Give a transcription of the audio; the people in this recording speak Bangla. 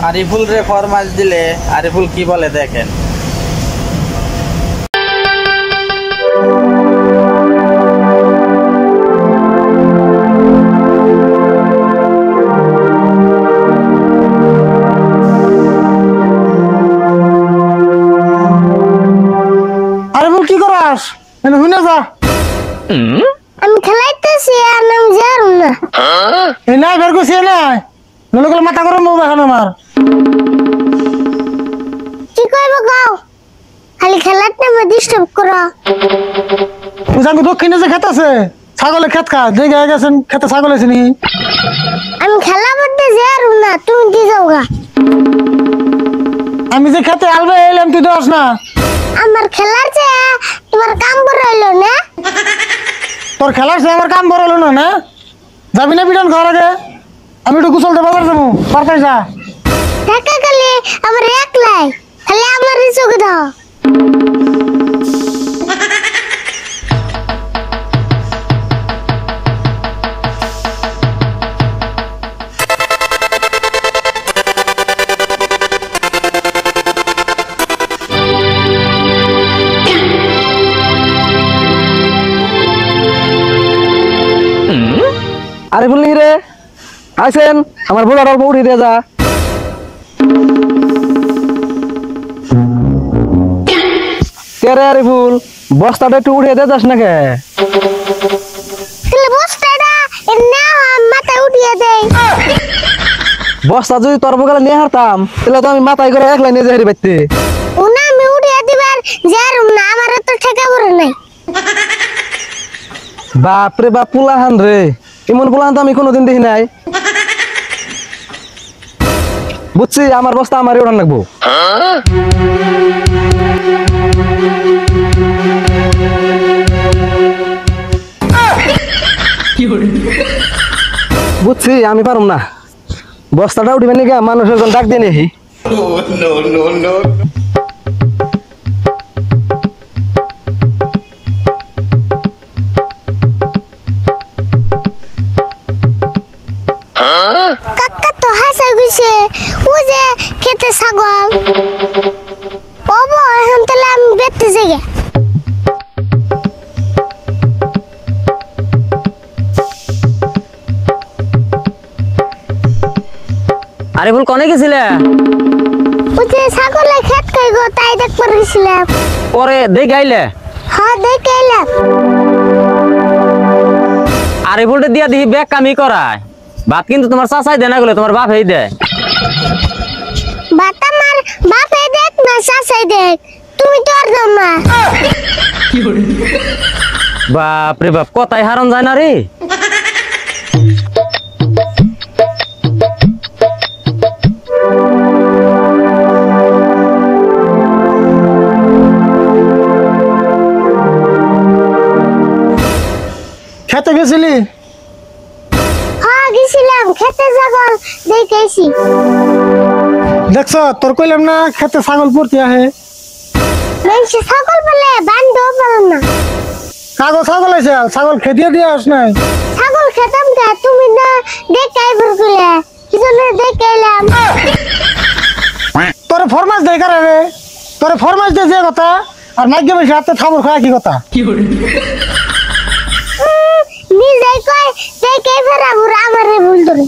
আরিফুল রে ফরমাইশ দিলে আরিফুল কি বলে দেখেন। আরিফুল কি করাস? শুনে যা। আমি খেলাইতেছি আর নাম জারুম না। এই নাই বের করছি নাই নলে গেলে মাথা গরম হবে এখন আমার। কি কইব গাও? খালি খেলাতে মে ডিস্টার্ব করা। বুঝাঙ্গু দক্ষিণে যে খেত আছে ছাগলে খেত খা দেখে গেছেন খেতে ছাগল আছে নি। আমি খেলা করতে জারুম না, তুমি কি যাওগা? আমি যে খেতে আলবে এলাম তুই দোস না। আমার খেলার চেয়ে তোমার কাম বড় হইলো না। তোর খেলার সে আমার কাম বড় হলো না। না যাবি না বিডন ঘর আগে? আমি একটু গুছলতে বাজার যাবো পারতাই যা। টাকা খালি আমার একলাই, খালি আমার চোখ দাও। আরিফুল নি রে আইছেন আমার ভুল অল্প উঠিয়ে দিয়ে যা। তেরে আরিফুল বস্তাটা একটু উঠিয়ে দিয়ে যাস না কে? তাহলে বস্তাটা না মাথায় উঠিয়ে দেই। বস্তা যদি তোর বগলে নিয়ে হারতাম তাহলে তো আমি মাথায় করে একলাই নিয়ে যাই বাইতে। ওনা আমি উঠিয়ে দিবার জারুম না, আমার তো টাকা বড় নাই। বাপরে বাপ পুলাহান রে, এমন পুলাহান তো আমি কোনোদিন দেখি নাই। বুঝছি আমার বস্তা আমারই উঠান লাগবো। বুঝছি আমি পারুম না, বস্তাটা উঠিবে নাকি মানুষের ডাক দিয়ে নেহি। কাকা তো হাসা গেছে, ও যে খেতে ছাগল। বাবা এখন তাহলে আমি বেতে যাই। আরিফুল কনে গেছিলে? ও যে ছাগলে খেত খাই গো, তাই দেখবার গেছিলাম। পরে দেখে আইলে? হ্যাঁ দেখে এলাম। আরিফুলটা দিয়া দেখি ব্যাগ কামি করায় ভাত, কিন্তু তোমার চাচাই দেয় না, গেলে তোমার বাপ এই দেয়। ভাত আমার বাপে দেখ না চাচাই দেখ, তুমি তো আর দাও না। বাপরে বাপ, কথাই হারন যায় না রে। খেতে গেছিলি? হ্যাঁ গেছিলাম, খেতে ছাগল দেখেছি। দেখছ তোর কইলাম না খেতে ছাগল পড়তে আহে। মানুষ ছাগল বলে বান্ধব বলেন না। কাগজ ছাগল আছে, ছাগল খেদিয়ে দিয়ে আস নাই। ছাগল খেতাম কে, তুমি না দেখাই ভরগুলে কি জন্য দেখাইলাম। তোরে ফরমাস দেয় কারে রে? তোরে ফরমাস দিয়ে যে কথা আর নাগ্য বেশি হাতে থাবর খায় কি কথা? নিজেই কয় দেখাই ভরা আমারে ভুল ধরে।